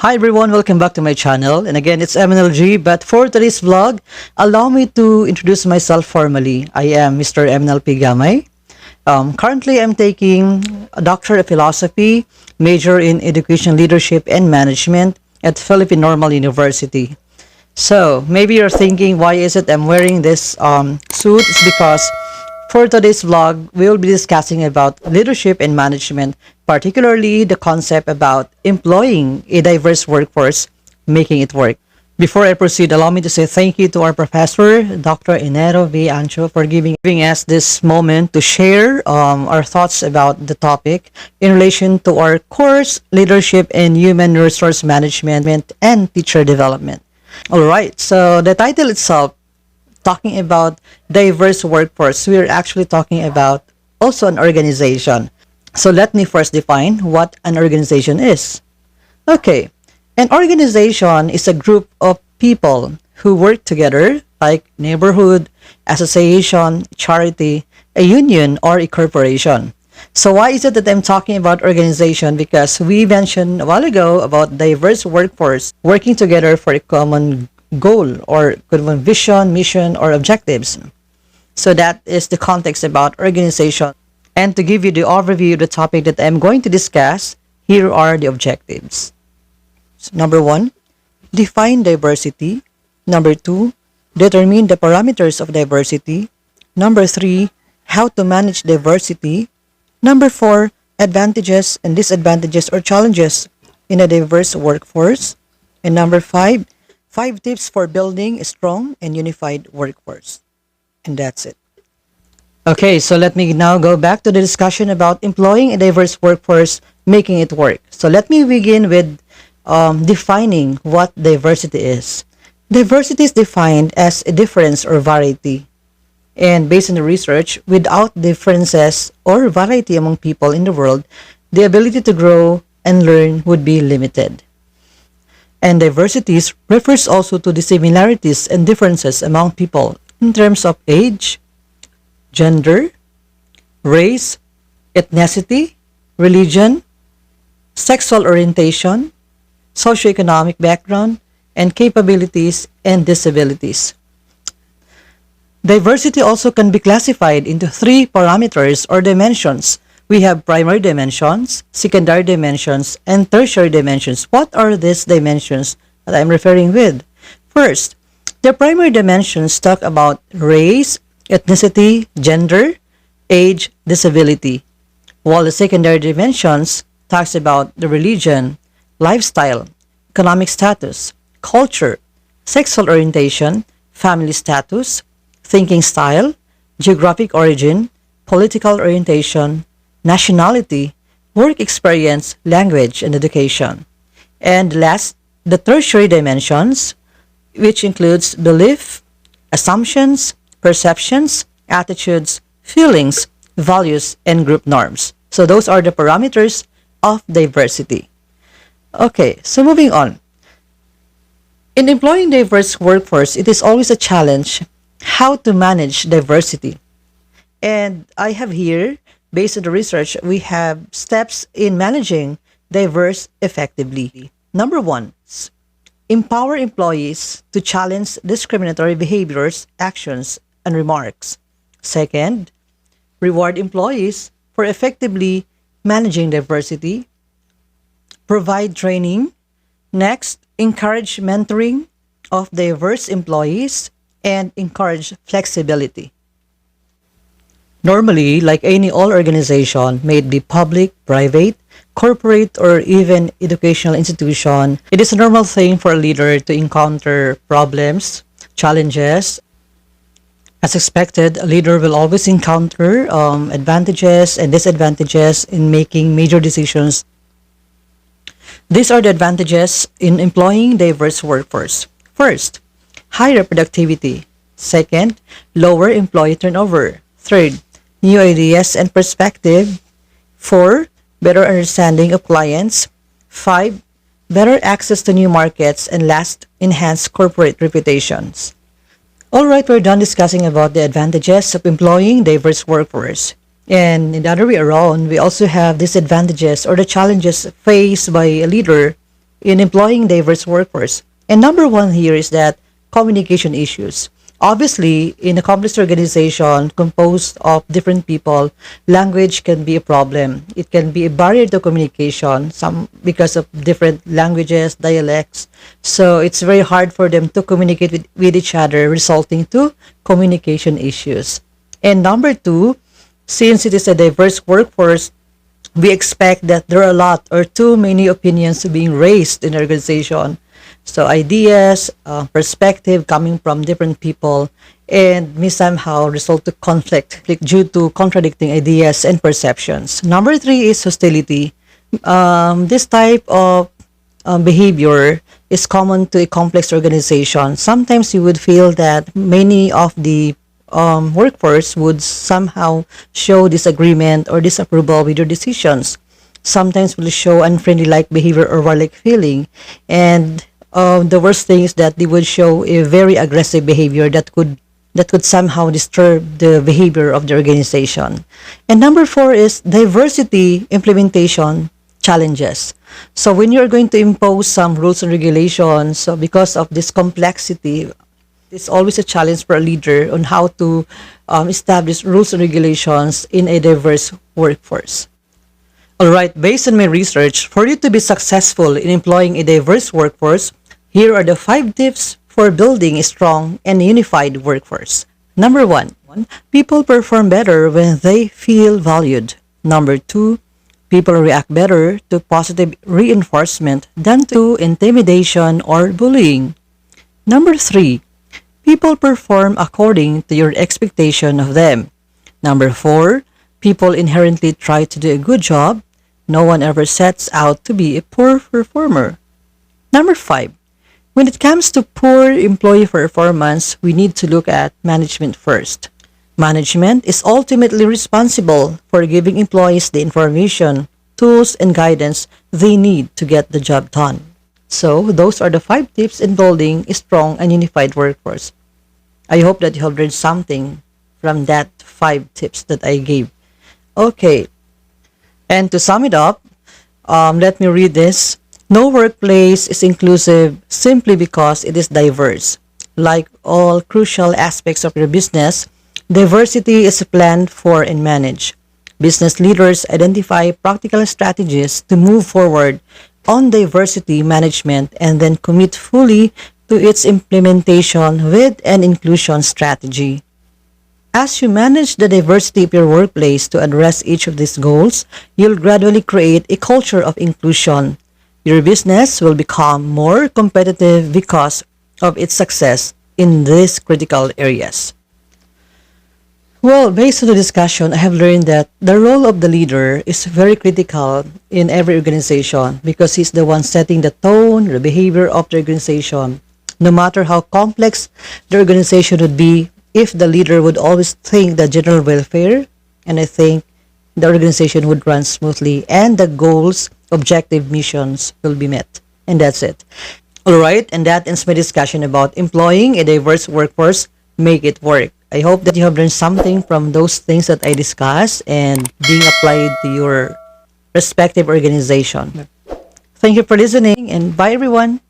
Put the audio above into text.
Hi everyone, welcome back to my channel. And again, it's MNLG. But for today's vlog, allow me to introduce myself formally. I am Mr. MNLP Gamay. Currently, I'm taking a Doctor of Philosophy, major in Education Leadership and Management at Philippine Normal University. So, maybe you're thinking, why is it I'm wearing this suit? It's because for today's vlog, we'll be discussing about leadership and management, particularly the concept about employing a diverse workforce, making it work. Before I proceed, allow me to say thank you to our professor, Dr. Enero V. Ancho, for giving us this moment to share our thoughts about the topic in relation to our course, Leadership and Human Resource Management and Teacher Development. Alright, so the title itself, talking about diverse workforce, we're actually talking about also an organization. So let me first define what an organization is. Okay, an organization is a group of people who work together, like neighborhood, association, charity, a union, or a corporation. So why is it that I'm talking about organization? Because we mentioned a while ago about diverse workforce working together for a common goal or common vision, mission, or objectives. So that is the context about organization. And to give you the overview of the topic that I'm going to discuss, here are the objectives. So number 1, define diversity. Number 2, determine the parameters of diversity. Number 3, how to manage diversity. Number 4, advantages and disadvantages or challenges in a diverse workforce. And number 5 tips for building a strong and unified workforce. And that's it. Okay, so let me now go back to the discussion about employing a diverse workforce, making it work. So let me begin with defining what diversity is. Diversity is defined as a difference or variety. And based on the research, without differences or variety among people in the world, the ability to grow and learn would be limited. And diversities refers also to the similarities and differences among people in terms of age, gender, race, ethnicity, religion, sexual orientation, socioeconomic background, and capabilities and disabilities. Diversity also can be classified into 3 parameters or dimensions. We have primary dimensions, secondary dimensions, and tertiary dimensions. What are these dimensions that I'm referring with? First, the primary dimensions talk about race, ethnicity, gender, age, disability, while the secondary dimensions talks about the religion, lifestyle, economic status, culture, sexual orientation, family status, thinking style, geographic origin, political orientation, nationality, work experience, language, and education. And last, the tertiary dimensions, which includes belief, assumptions, perceptions, attitudes, feelings, values, and group norms. So those are the parameters of diversity. Okay, so moving on. In employing diverse workforce, it is always a challenge how to manage diversity. And I have here, based on the research, we have steps in managing diverse effectively. Number 1, empower employees to challenge discriminatory behaviors, actions, and remarks. Second, reward employees for effectively managing diversity. Provide training. Next, encourage mentoring of diverse employees and encourage flexibility. Normally, like any all organization, may it be public, private, corporate, or even educational institution, it is a normal thing for a leader to encounter problems, challenges. As expected, a leader will always encounter advantages and disadvantages in making major decisions. These are the advantages in employing diverse workforce. First, higher productivity. Second, lower employee turnover. Third, new ideas and perspective. 4, better understanding of clients. 5, better access to new markets. And last, enhanced corporate reputations. Alright, we're done discussing about the advantages of employing diverse workforce. And in the other way around, we also have disadvantages or the challenges faced by a leader in employing diverse workforce. And number one here is that communication issues. Obviously, in a complex organization composed of different people, language can be a problem. It can be a barrier to communication, some because of different languages, dialects. So it's very hard for them to communicate with each other, resulting to communication issues. And number two, since it is a diverse workforce, we expect that there are a lot or too many opinions being raised in the organization. So ideas, perspective coming from different people, and may somehow result to conflict due to contradicting ideas and perceptions. Number three is hostility. This type of behavior is common to a complex organization. Sometimes you would feel that many of the workforce would somehow show disagreement or disapproval with your decisions. Sometimes will show unfriendly like behavior or warlike feeling, and the worst thing is that they would show a very aggressive behavior that could somehow disturb the behavior of the organization. And number four is diversity implementation challenges. So when you're going to impose some rules and regulations, so because of this complexity, it's always a challenge for a leader on how to establish rules and regulations in a diverse workforce. All right, based on my research, for you to be successful in employing a diverse workforce, here are the 5 tips for building a strong and unified workforce. Number 1, people perform better when they feel valued. Number 2, people react better to positive reinforcement than to intimidation or bullying. Number 3, people perform according to your expectation of them. Number 4, people inherently try to do a good job. No one ever sets out to be a poor performer. Number 5, when it comes to poor employee performance, we need to look at management first. Management is ultimately responsible for giving employees the information, tools, and guidance they need to get the job done. So, those are the 5 tips in building a strong and unified workforce. I hope that you have learned something from that 5 tips that I gave. Okay, and to sum it up, let me read this. No workplace is inclusive simply because it is diverse. Like all crucial aspects of your business, diversity is planned for and managed. Business leaders identify practical strategies to move forward on diversity management and then commit fully to its implementation with an inclusion strategy. As you manage the diversity of your workplace to address each of these goals, you'll gradually create a culture of inclusion. Your business will become more competitive because of its success in these critical areas. Well, based on the discussion, I have learned that the role of the leader is very critical in every organization because he's the one setting the tone, the behavior of the organization. No matter how complex the organization would be, if the leader would always think the general welfare, and I think the organization would run smoothly and the goals, objective missions will be met. And that's it. All right, and that ends my discussion about employing a diverse workforce. Make it work. I hope that you have learned something from those things that I discussed and being applied to your respective organization. Thank you for listening and bye everyone.